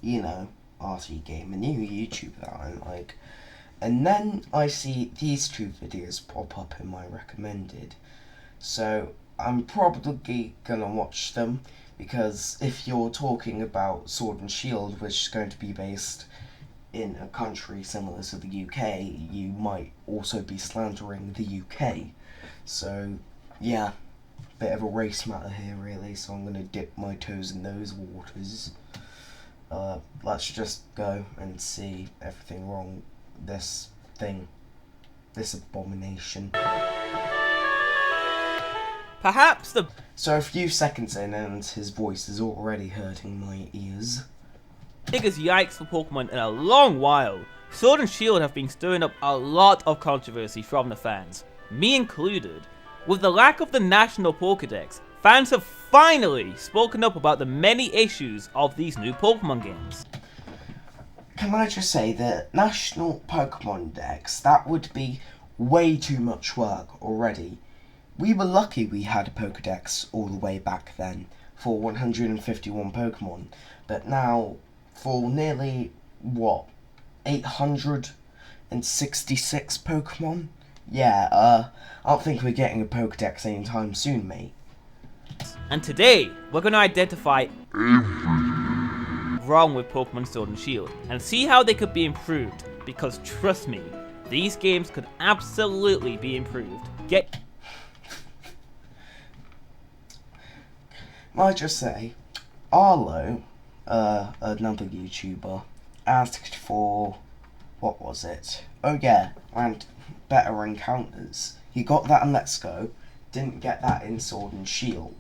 you know, RT Game, a new YouTuber that I like. And then I see these two videos pop up in my recommended. So I'm probably gonna watch them, because if you're talking about Sword and Shield, which is going to be based in a country similar to the UK, you might also be slandering the UK. So, yeah, bit of a race matter here, really, so I'm going to dip my toes in those waters. Let's just go and see everything wrong this abomination. Perhaps the... So a few seconds in and his voice is already hurting my ears. biggest yikes for Pokemon in a long while. Sword and Shield have been stirring up a lot of controversy from the fans, me included. With the lack of the national Pokedex, fans have finally spoken up about the many issues of these new Pokemon games. Can I just say that National Pokemon Dex, that would be way too much work already. We were lucky we had a Pokedex all the way back then for 151 Pokemon, but now for nearly, 866 Pokemon? Yeah, I don't think we're getting a Pokedex anytime soon, mate. And today, we're going to identify wrong with Pokemon Sword and Shield and see how they could be improved, because trust me, these games could absolutely be improved. Might just say, Arlo, another YouTuber, asked for, what was it? Oh yeah, and better encounters. He got that in Let's Go, didn't get that in Sword and Shield,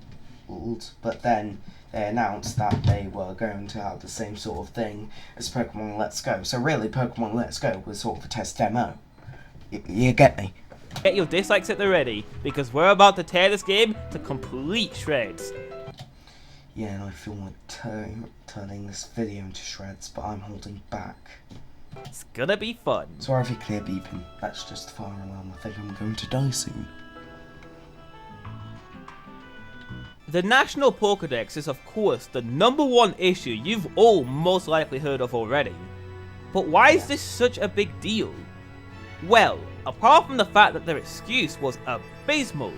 but then they announced that they were going to have the same sort of thing as Pokemon Let's Go. So really, Pokemon Let's Go was sort of a test demo. You get me? Get your dislikes at the ready, because we're about to tear this game to complete shreds. Yeah, I feel like turning this video into shreds, but I'm holding back. It's gonna be fun. Sorry if you clear beeping. That's just the fire alarm. I think I'm going to die soon. The National Pokedex is of course the #1 issue you've all most likely heard of already. But why is this such a big deal? Well, apart from the fact that their excuse was abysmal,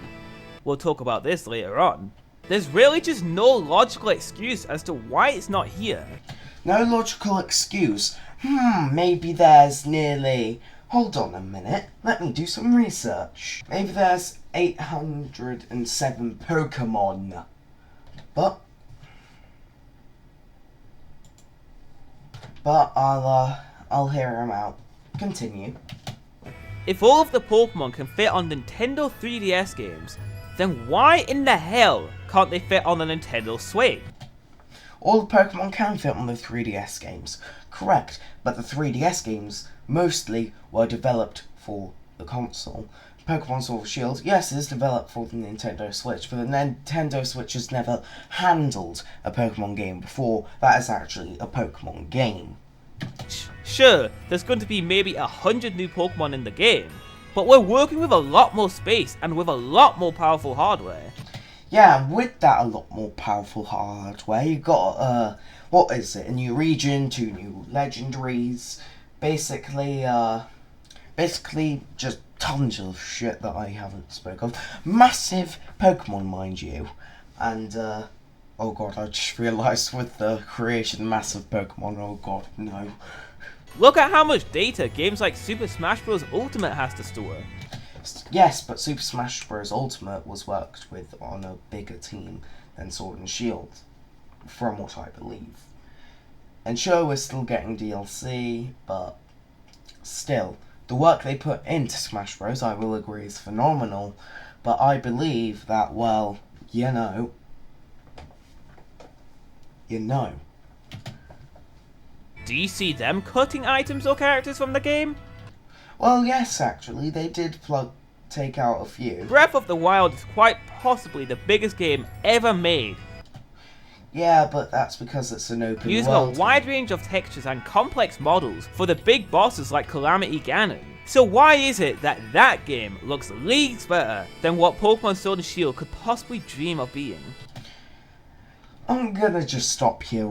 we'll talk about this later on, there's really just no logical excuse as to why it's not here. No logical excuse? Maybe there's nearly... Hold on a minute, let me do some research. Maybe there's 807 Pokemon. But I'll hear him out. Continue. If all of the Pokemon can fit on Nintendo 3DS games, then why in the hell can't they fit on the Nintendo Switch? All the Pokemon can fit on the 3DS games, correct, but the 3DS games mostly were developed for the console. Pokemon Sword and Shield, yes, it is developed for the Nintendo Switch, but the Nintendo Switch has never handled a Pokemon game before that is actually a Pokemon game. Sure, there's going to be maybe 100 new Pokemon in the game, but we're working with a lot more space and with a lot more powerful hardware. Yeah, with that a lot more powerful hardware, you got, what is it, a new region, 2 new legendaries, basically just tons of shit that I haven't spoke of. Massive Pokemon, mind you, and, oh god, I just realised with the creation of massive Pokemon, oh god, no. Look at how much data games like Super Smash Bros. Ultimate has to store. Yes, but Super Smash Bros. Ultimate was worked with on a bigger team than Sword and Shield, from what I believe. And sure, we're still getting DLC, but still, the work they put into Smash Bros. I will agree is phenomenal, but I believe that, well, you know. Do you see them cutting items or characters from the game? Well, yes, actually, they did take out a few. Breath of the Wild is quite possibly the biggest game ever made. Yeah, but that's because it's an open using world. A wide range of textures and complex models for the big bosses like Calamity Ganon. So why is it that that game looks leagues better than what Pokemon Sword and Shield could possibly dream of being? I'm gonna just stop here